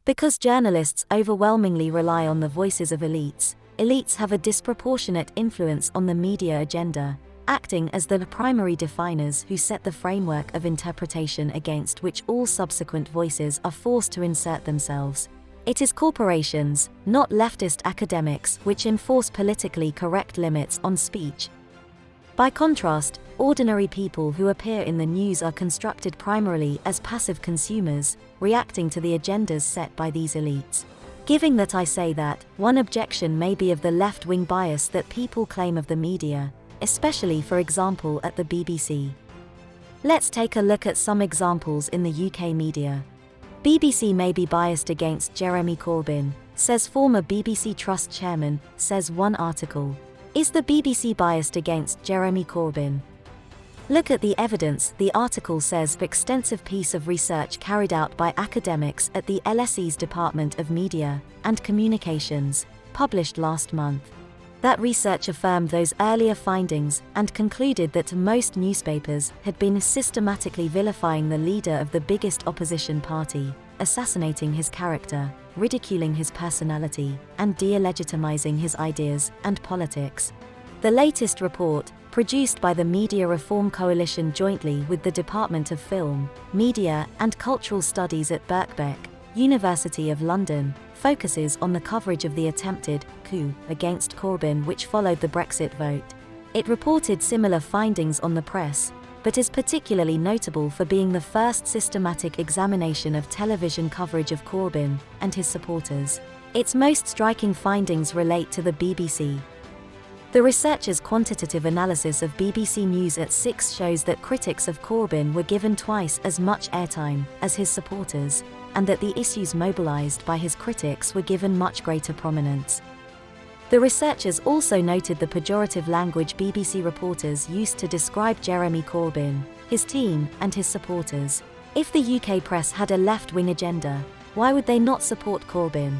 Because journalists overwhelmingly rely on the voices of elites, elites have a disproportionate influence on the media agenda, acting as the primary definers who set the framework of interpretation against which all subsequent voices are forced to insert themselves. It is corporations, not leftist academics, which enforce politically correct limits on speech. By contrast, ordinary people who appear in the news are constructed primarily as passive consumers, reacting to the agendas set by these elites. Given that I say that, one objection may be of the left-wing bias that people claim of the media, especially for example at the BBC. Let's take a look at some examples in the UK media. BBC may be biased against Jeremy Corbyn, says former BBC Trust chairman, says one article. Is the BBC biased against Jeremy Corbyn? Look at the evidence, the article says. Extensive piece of research carried out by academics at the LSE's Department of Media and Communications, published last month. That research affirmed those earlier findings and concluded that most newspapers had been systematically vilifying the leader of the biggest opposition party, assassinating his character, ridiculing his personality, and delegitimizing his ideas and politics. The latest report, produced by the Media Reform Coalition jointly with the Department of Film, Media and Cultural Studies at Birkbeck, University of London, focuses on the coverage of the attempted coup against Corbyn which followed the Brexit vote. It reported similar findings on the press, but is particularly notable for being the first systematic examination of television coverage of Corbyn and his supporters. Its most striking findings relate to the BBC. The researchers' quantitative analysis of BBC News at 6 shows that critics of Corbyn were given twice as much airtime as his supporters, and that the issues mobilised by his critics were given much greater prominence. The researchers also noted the pejorative language BBC reporters used to describe Jeremy Corbyn, his team, and his supporters. If the UK press had a left-wing agenda, why would they not support Corbyn?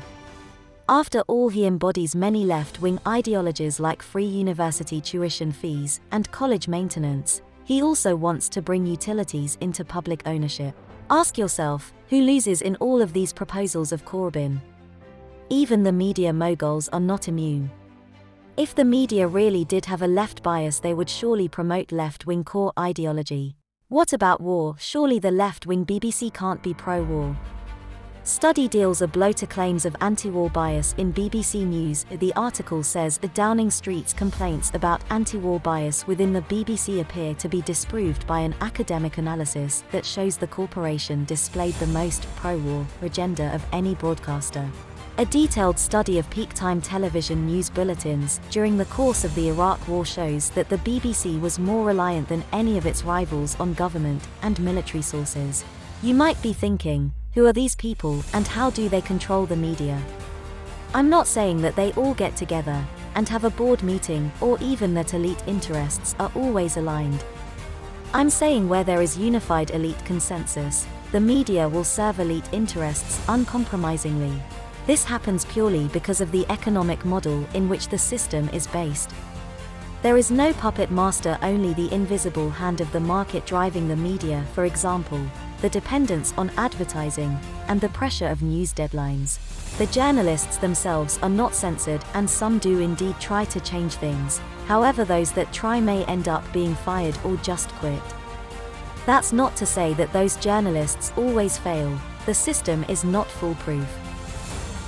After all, he embodies many left-wing ideologies like free university tuition fees and college maintenance. He also wants to bring utilities into public ownership. Ask yourself, who loses in all of these proposals of Corbyn? Even the media moguls are not immune. If the media really did have a left bias, they would surely promote left-wing core ideology. What about war? Surely the left-wing BBC can't be pro-war. Study deals a blow to claims of anti-war bias in BBC News. The article says Downing Street's complaints about anti-war bias within the BBC appear to be disproved by an academic analysis that shows the corporation displayed the most pro-war agenda of any broadcaster. A detailed study of peak time television news bulletins during the course of the Iraq War shows that the BBC was more reliant than any of its rivals on government and military sources. You might be thinking, who are these people and how do they control the media? I'm not saying that they all get together and have a board meeting or even that elite interests are always aligned. I'm saying where there is unified elite consensus, the media will serve elite interests uncompromisingly. This happens purely because of the economic model in which the system is based. There is no puppet master, only the invisible hand of the market driving the media. For example, the dependence on advertising and the pressure of news deadlines. The journalists themselves are not censored, and some do indeed try to change things. However, those that try may end up being fired or just quit. That's not to say that those journalists always fail. The system is not foolproof.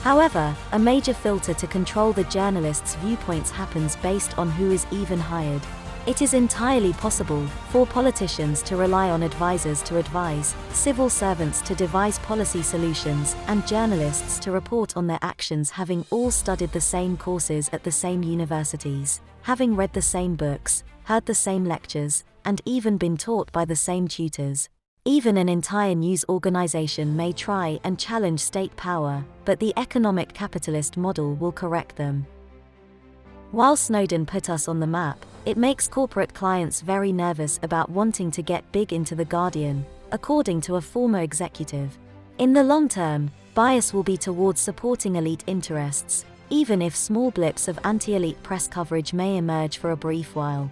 However, a major filter to control the journalists' viewpoints happens based on who is even hired. It is entirely possible for politicians to rely on advisors to advise, civil servants to devise policy solutions, and journalists to report on their actions, having all studied the same courses at the same universities, having read the same books, heard the same lectures, and even been taught by the same tutors. Even an entire news organization may try and challenge state power, but the economic capitalist model will correct them. While Snowden put us on the map, it makes corporate clients very nervous about wanting to get big into The Guardian, according to a former executive. In the long term, bias will be towards supporting elite interests, even if small blips of anti-elite press coverage may emerge for a brief while.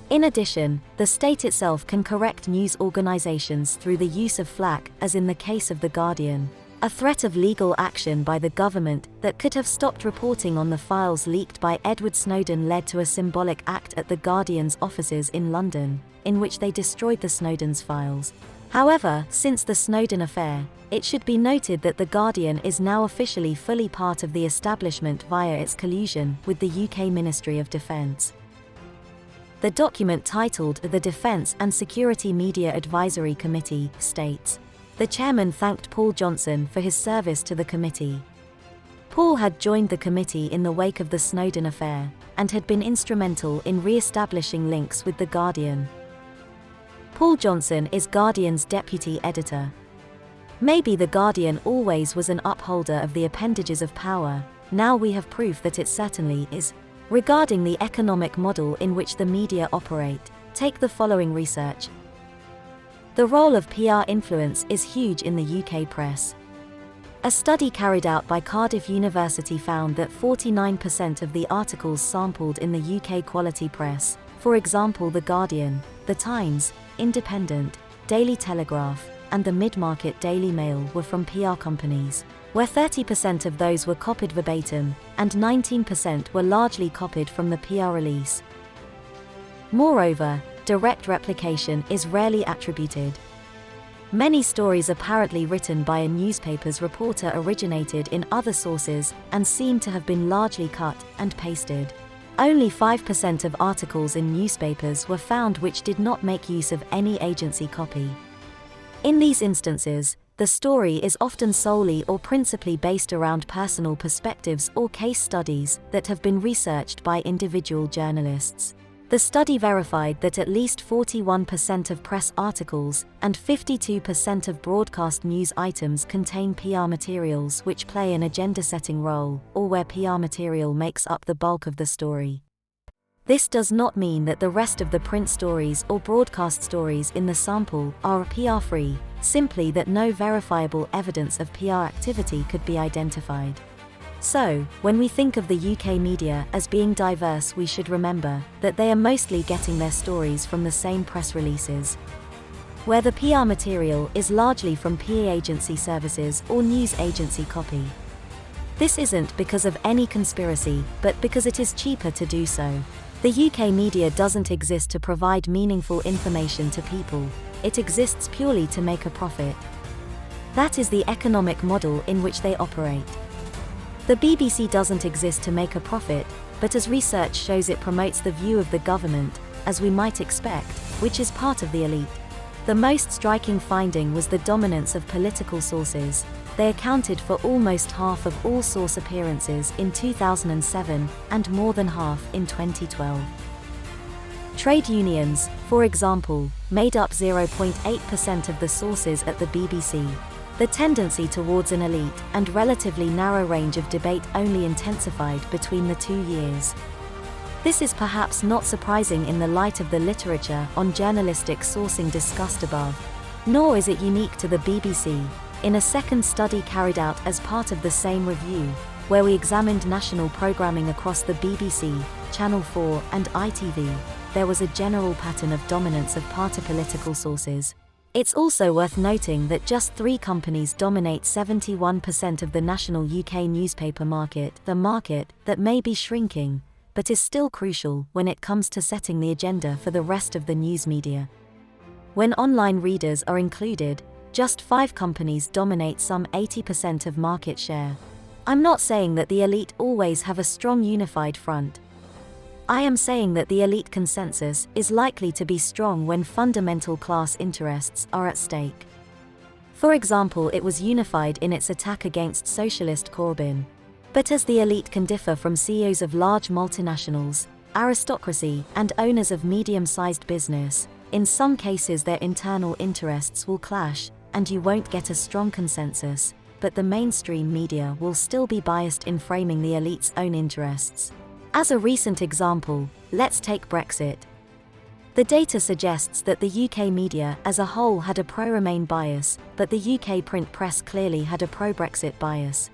In addition, the state itself can correct news organizations through the use of flack, as in the case of The Guardian. A threat of legal action by the government that could have stopped reporting on the files leaked by Edward Snowden led to a symbolic act at the Guardian's offices in London, in which they destroyed the Snowden's files. However, since the Snowden affair, it should be noted that The Guardian is now officially fully part of the establishment via its collusion with the UK Ministry of Defence. The document titled The Defence and Security Media Advisory Committee states, "The chairman thanked Paul Johnson for his service to the committee." Paul had joined the committee in the wake of the Snowden affair, and had been instrumental in re-establishing links with The Guardian. Paul Johnson is Guardian's deputy editor. Maybe The Guardian always was an upholder of the appendages of power, now we have proof that it certainly is. Regarding the economic model in which the media operate, take the following research. The role of PR influence is huge in the UK press. A study carried out by Cardiff University found that 49% of the articles sampled in the UK quality press, for example The Guardian, The Times, Independent, Daily Telegraph, and the mid-market Daily Mail were from PR companies, where 30% of those were copied verbatim, and 19% were largely copied from the PR release. Moreover, direct replication is rarely attributed. Many stories apparently written by a newspaper's reporter originated in other sources and seem to have been largely cut and pasted. Only 5% of articles in newspapers were found which did not make use of any agency copy. In these instances, the story is often solely or principally based around personal perspectives or case studies that have been researched by individual journalists. The study verified that at least 41% of press articles and 52% of broadcast news items contain PR materials which play an agenda-setting role, or where PR material makes up the bulk of the story. This does not mean that the rest of the print stories or broadcast stories in the sample are PR-free, simply that no verifiable evidence of PR activity could be identified. So, when we think of the UK media as being diverse, we should remember that they are mostly getting their stories from the same press releases, where the PR material is largely from PA agency services or news agency copy. This isn't because of any conspiracy, but because it is cheaper to do so. The UK media doesn't exist to provide meaningful information to people, it exists purely to make a profit. That is the economic model in which they operate. The BBC doesn't exist to make a profit, but as research shows it promotes the view of the government, as we might expect, which is part of the elite. The most striking finding was the dominance of political sources. They accounted for almost half of all source appearances in 2007, and more than half in 2012. Trade unions, for example, made up 0.8% of the sources at the BBC. The tendency towards an elite and relatively narrow range of debate only intensified between the 2 years. This is perhaps not surprising in the light of the literature on journalistic sourcing discussed above. Nor is it unique to the BBC. In a second study carried out as part of the same review, where we examined national programming across the BBC, Channel 4 and ITV, there was a general pattern of dominance of party political sources. It's also worth noting that just 3 companies dominate 71% of the national UK newspaper market, the market that may be shrinking, but is still crucial when it comes to setting the agenda for the rest of the news media. When online readers are included, just 5 companies dominate some 80% of market share. I'm not saying that the elite always have a strong unified front. I am saying that the elite consensus is likely to be strong when fundamental class interests are at stake. For example, it was unified in its attack against socialist Corbyn. But as the elite can differ from CEOs of large multinationals, aristocracy, and owners of medium-sized business, in some cases their internal interests will clash, and you won't get a strong consensus, but the mainstream media will still be biased in framing the elite's own interests. As a recent example, let's take Brexit. The data suggests that the UK media as a whole had a pro-Remain bias, but the UK print press clearly had a pro-Brexit bias.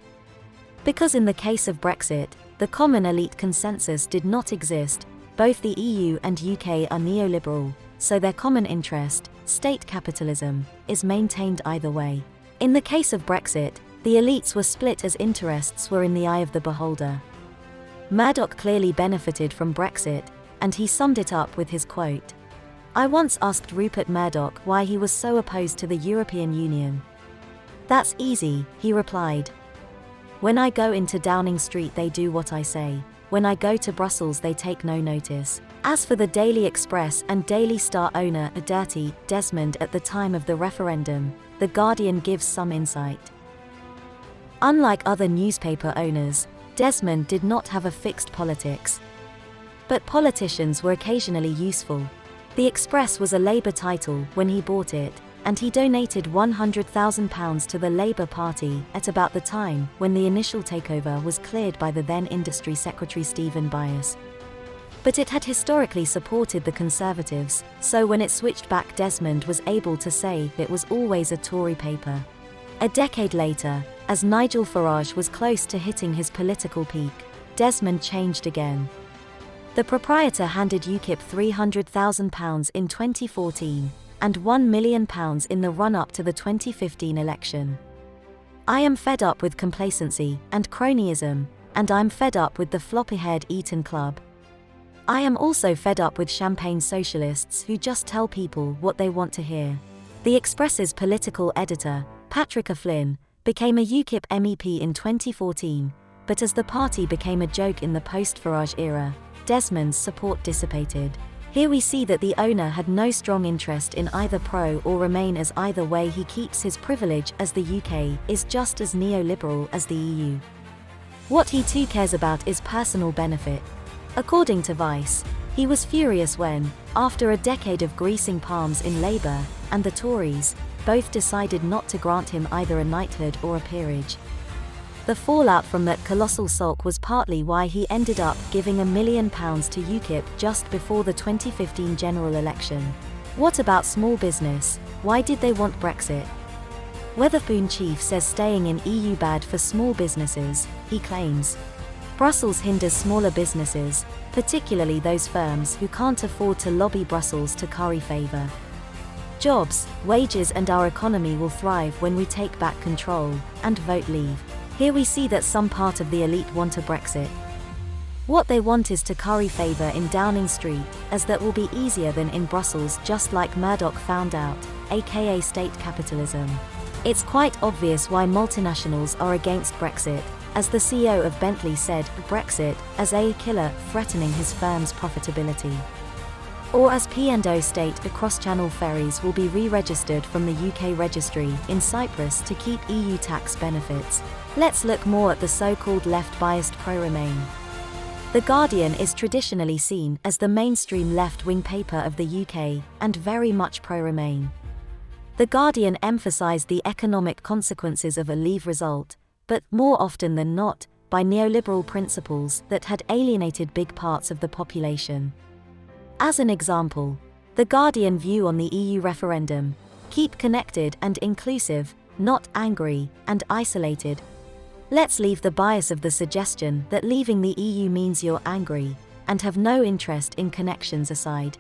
Because in the case of Brexit, the common elite consensus did not exist, both the EU and UK are neoliberal, so their common interest, state capitalism, is maintained either way. In the case of Brexit, The elites were split as interests were in the eye of the beholder. Murdoch clearly benefited from Brexit, and he summed it up with his quote. "I once asked Rupert Murdoch why he was so opposed to the European Union. 'That's easy,' he replied. 'When I go into Downing Street they do what I say. When I go to Brussels they take no notice.'" As for the Daily Express and Daily Star owner Dirty Desmond at the time of the referendum, The Guardian gives some insight. Unlike other newspaper owners, Desmond did not have a fixed politics. But politicians were occasionally useful. The Express was a Labour title when he bought it, and he donated £100,000 to the Labour Party at about the time when the initial takeover was cleared by the then Industry Secretary Stephen Byas. But it had historically supported the Conservatives, so when it switched back Desmond was able to say it was always a Tory paper. A decade later, as Nigel Farage was close to hitting his political peak, Desmond changed again. The proprietor handed UKIP £300,000 in 2014, and £1 million in the run-up to the 2015 election. "I am fed up with complacency and cronyism, and I'm fed up with the floppy-haired Eton Club. I am also fed up with champagne socialists who just tell people what they want to hear." The Express's political editor, Patrick O'Flynn, became a UKIP MEP in 2014, but as the party became a joke in the post-Farage era, Desmond's support dissipated. Here we see that the owner had no strong interest in either pro or remain, as either way he keeps his privilege, as the UK is just as neoliberal as the EU. What he too cares about is personal benefit. According to Vice, he was furious when, after a decade of greasing palms in Labour and the Tories, both decided not to grant him either a knighthood or a peerage. The fallout from that colossal sulk was partly why he ended up giving £1 million to UKIP just before the 2015 general election. What about small business? Why did they want Brexit? Wetherspoon chief says staying in EU bad for small businesses, he claims. Brussels hinders smaller businesses, particularly those firms who can't afford to lobby Brussels to curry favour. Jobs, wages and our economy will thrive when we take back control and vote leave. Here we see that some part of the elite want a Brexit. What they want is to curry favour in Downing Street, as that will be easier than in Brussels, just like Murdoch found out, aka state capitalism. It's quite obvious why multinationals are against Brexit, as the CEO of Bentley said, Brexit as a killer threatening his firm's profitability. Or as P&O state, cross-channel ferries will be re-registered from the UK registry in Cyprus to keep EU tax benefits. Let's look more at the so-called left-biased pro-Remain. The Guardian is traditionally seen as the mainstream left-wing paper of the UK, and very much pro-Remain. The Guardian emphasised the economic consequences of a Leave result, but more often than not, by neoliberal principles that had alienated big parts of the population. As an example, the Guardian view on the EU referendum: keep connected and inclusive, not angry and isolated. Let's leave the bias of the suggestion that leaving the EU means you're angry and have no interest in connections aside.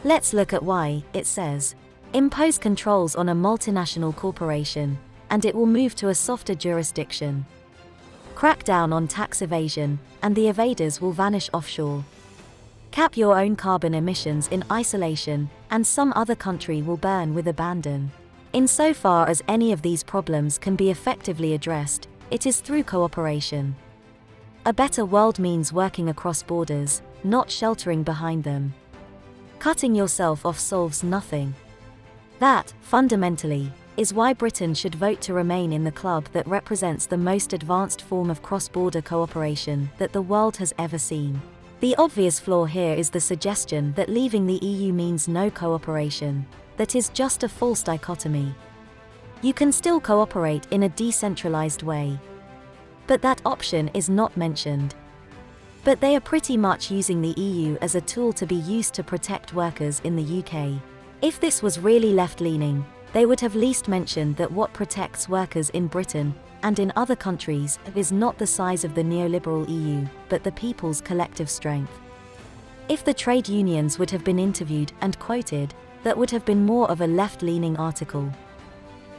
Let's look at why. It says, impose controls on a multinational corporation, and it will move to a softer jurisdiction. Crack down on tax evasion, and the evaders will vanish offshore. Cap your own carbon emissions in isolation, and some other country will burn with abandon. Insofar as any of these problems can be effectively addressed, it is through cooperation. A better world means working across borders, not sheltering behind them. Cutting yourself off solves nothing. That, fundamentally, is why Britain should vote to remain in the club that represents the most advanced form of cross-border cooperation that the world has ever seen. The obvious flaw here is the suggestion that leaving the EU means no cooperation. That is just a false dichotomy. You can still cooperate in a decentralized way. But that option is not mentioned. But they are pretty much using the EU as a tool to be used to protect workers in the UK. If this was really left-leaning, they would have least mentioned that what protects workers in Britain and in other countries is not the size of the neoliberal EU, but the people's collective strength. If the trade unions would have been interviewed and quoted, that would have been more of a left-leaning article.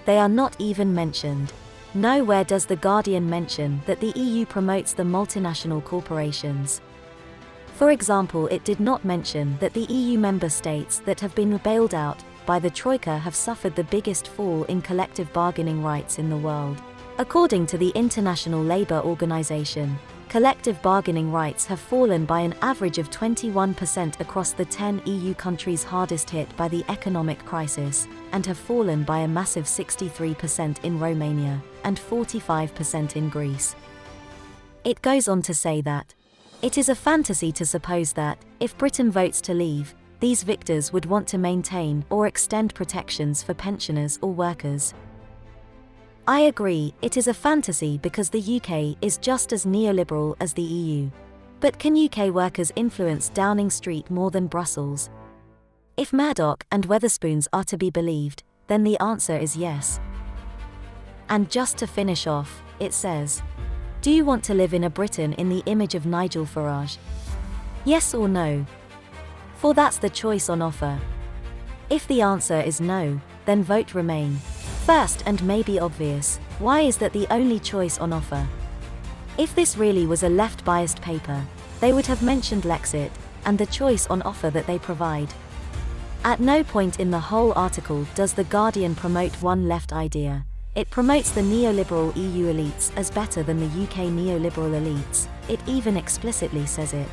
They are not even mentioned. Nowhere does The Guardian mention that the EU promotes the multinational corporations. For example, it did not mention that the EU member states that have been bailed out by the Troika have suffered the biggest fall in collective bargaining rights in the world. According to the International Labour Organization, collective bargaining rights have fallen by an average of 21% across the 10 EU countries hardest hit by the economic crisis, and have fallen by a massive 63% in Romania and 45% in Greece. It goes on to say that it is a fantasy to suppose that, if Britain votes to leave, these victors would want to maintain or extend protections for pensioners or workers. I agree, it is a fantasy because the UK is just as neoliberal as the EU. But can UK workers influence Downing Street more than Brussels? If Murdoch and Wetherspoons are to be believed, then the answer is yes. And just to finish off, it says, do you want to live in a Britain in the image of Nigel Farage? Yes or no? For that's the choice on offer. If the answer is no, then vote Remain. First and maybe obvious, why is that the only choice on offer? If this really was a left-biased paper, they would have mentioned Lexit, and the choice on offer that they provide. At no point in the whole article does The Guardian promote one left idea. It promotes the neoliberal EU elites as better than the UK neoliberal elites. It even explicitly says it.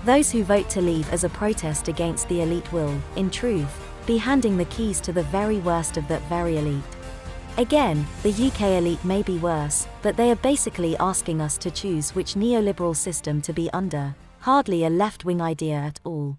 Those who vote to leave as a protest against the elite will, in truth, be handing the keys to the very worst of that very elite. Again, the UK elite may be worse, but they are basically asking us to choose which neoliberal system to be under, hardly a left-wing idea at all.